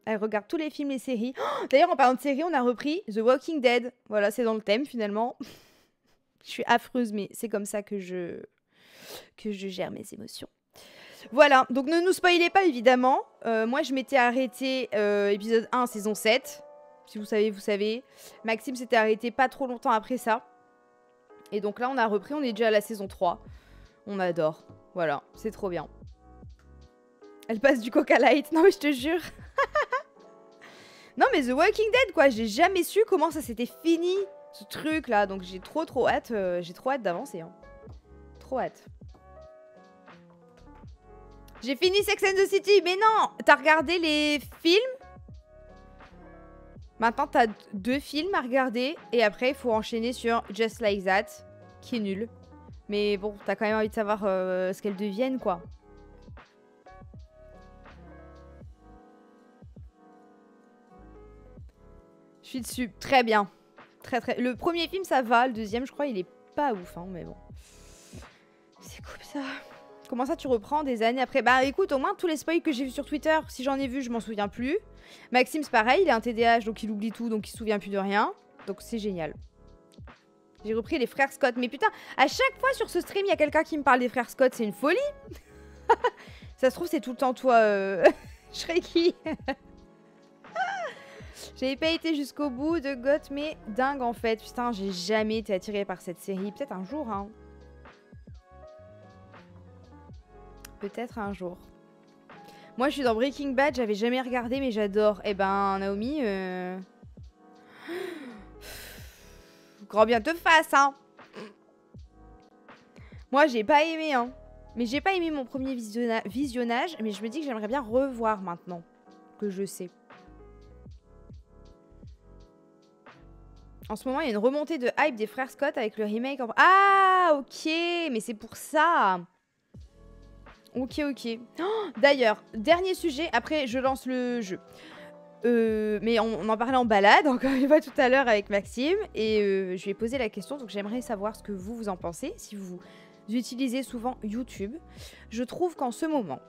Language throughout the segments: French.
Elle regarde tous les films et séries. Oh, d'ailleurs, en parlant de séries, on a repris The Walking Dead. Voilà, c'est dans le thème finalement. Je suis affreuse, mais c'est comme ça que je gère mes émotions. Voilà, donc ne nous spoilez pas évidemment. Moi, je m'étais arrêtée épisode 1, saison 7. Si vous savez, vous savez. Maxime s'était arrêté pas trop longtemps après ça. Et donc là, on a repris, on est déjà à la saison 3. On adore. Voilà, c'est trop bien. Elle passe du Coca Light. Non mais je te jure. Non mais The Walking Dead quoi, j'ai jamais su comment ça s'était fini, ce truc là. Donc j'ai trop hâte, d'avancer. Hein. Trop hâte. J'ai fini Sex and the City, mais non. T'as regardé les films? Maintenant t'as 2 films à regarder. Et après il faut enchaîner sur Just Like That, qui est nul. Mais bon, t'as quand même envie de savoir ce qu'elles deviennent quoi. Je suis dessus. Très bien. Très. Le premier film, ça va. Le deuxième, je crois, il est pas ouf, hein, mais bon. C'est comme ça. Comment ça, tu reprends des années après? Bah écoute, au moins, tous les spoils que j'ai vus sur Twitter, si j'en ai vu, je m'en souviens plus. Maxime, c'est pareil. Il a un TDAH, donc il oublie tout, donc il se souvient plus de rien. Donc c'est génial. J'ai repris les frères Scott. Mais putain, à chaque fois sur ce stream, il y a quelqu'un qui me parle des frères Scott. C'est une folie. Ça se trouve, c'est tout le temps toi, Shreki. J'avais pas été jusqu'au bout de Goth, mais dingue en fait. Putain, j'ai jamais été attirée par cette série. Peut-être un jour, hein. Peut-être un jour. Moi, je suis dans Breaking Bad, j'avais jamais regardé, mais j'adore. Eh ben, Naomi, grand bien te fasse, hein. Moi, j'ai pas aimé, hein. Mais j'ai pas aimé mon premier visionnage, mais je me dis que j'aimerais bien revoir maintenant que je sais. En ce moment, il y a une remontée de hype des frères Scott avec le remake. Ah, ok, mais c'est pour ça. Ok. Oh, d'ailleurs, dernier sujet, après je lance le jeu. Mais on en parlait en balade, encore une fois tout à l'heure avec Maxime. Et je lui ai posé la question, donc j'aimerais savoir ce que vous en pensez, si vous utilisez souvent YouTube. Je trouve qu'en ce moment,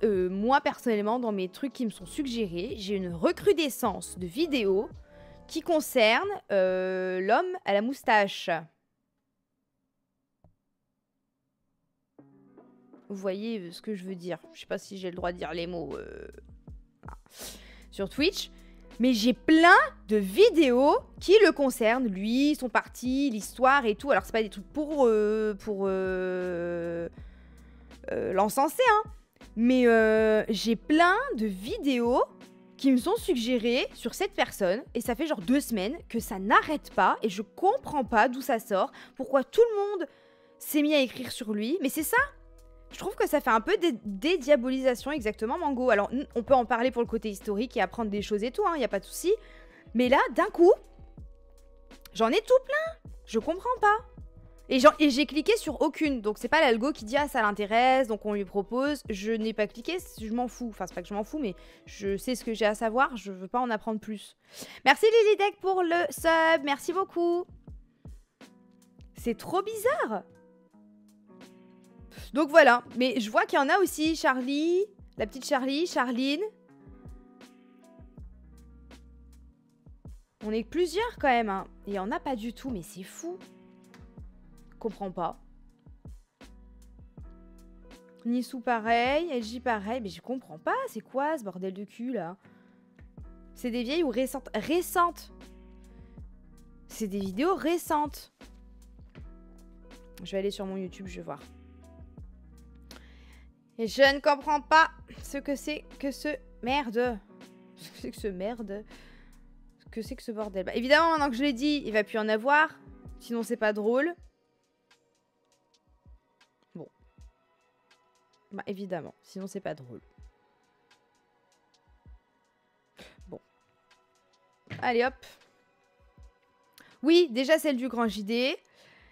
moi personnellement, dans mes trucs qui me sont suggérés, j'ai une recrudescence de vidéos qui concerne l'homme à la moustache. Vous voyez ce que je veux dire. Je sais pas si j'ai le droit de dire les mots sur Twitch. Mais j'ai plein de vidéos qui le concernent. Lui, son parti, l'histoire et tout. Alors c'est pas des trucs pour l'encenser, hein. Mais j'ai plein de vidéos qui me sont suggérées sur cette personne. Et ça fait genre 2 semaines que ça n'arrête pas. Et je comprends pas d'où ça sort. Pourquoi tout le monde s'est mis à écrire sur lui. Mais c'est ça. Je trouve que ça fait un peu des dédiabolisation, exactement, Mango. Alors, on peut en parler pour le côté historique et apprendre des choses et tout, hein, y a pas de souci. Mais là, d'un coup, j'en ai tout plein. Je comprends pas. Et j'ai cliqué sur aucune. Donc, c'est pas l'algo qui dit « Ah, ça l'intéresse », donc on lui propose. Je n'ai pas cliqué, je m'en fous. Enfin, c'est pas que je m'en fous, mais je sais ce que j'ai à savoir. Je veux pas en apprendre plus. Merci Lilydec pour le sub. Merci beaucoup. C'est trop bizarre. Donc voilà, mais je vois qu'il y en a aussi, Charlie, la petite Charlie, Charline. On est plusieurs quand même, hein. Et il y en a pas du tout, mais c'est fou. Comprends pas. Nissou pareil, LJ pareil, mais je comprends pas, c'est quoi ce bordel de cul là? C'est des vieilles ou récentes? Récentes. C'est des vidéos récentes. Je vais aller sur mon YouTube, je vais voir. Et je ne comprends pas ce que c'est que ce merde. Ce que c'est que ce merde. Ce que c'est que ce bordel. Bah, évidemment, maintenant que je l'ai dit, il va plus en avoir. Sinon, c'est pas drôle. Bon. Bah, évidemment. Sinon, c'est pas drôle. Bon. Allez, hop. Oui, déjà celle du Grand JD.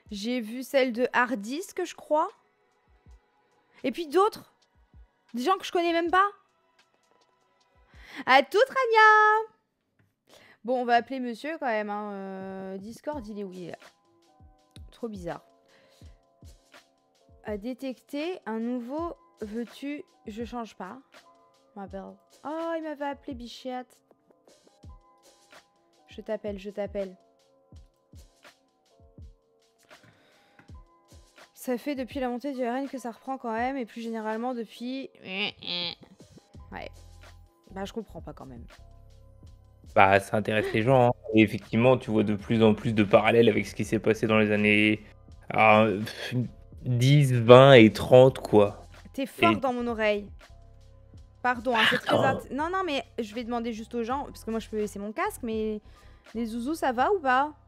J'ai vu celle de Hardisk, je crois. Et puis d'autres. Des gens que je connais même pas. À toute Rania. Bon, on va appeler monsieur quand même. Hein. Discord, il est où? Il est là. Trop bizarre. À détecter un nouveau... Veux-tu... Je change pas. ma belle. Oh, il m'avait appelé bichette. Je t'appelle, je t'appelle. Ça fait depuis la montée du RN que ça reprend quand même, et plus généralement depuis... Ouais. Bah, je comprends pas quand même. Bah, ça intéresse les gens, hein. Et effectivement, tu vois de plus en plus de parallèles avec ce qui s'est passé dans les années ah, 10, 20 et 30, quoi. T'es fort Et dans mon oreille. Pardon, hein, c'est très... attends, Non, non, mais je vais demander juste aux gens, parce que moi je peux laisser mon casque, mais les zouzous, ça va ou pas?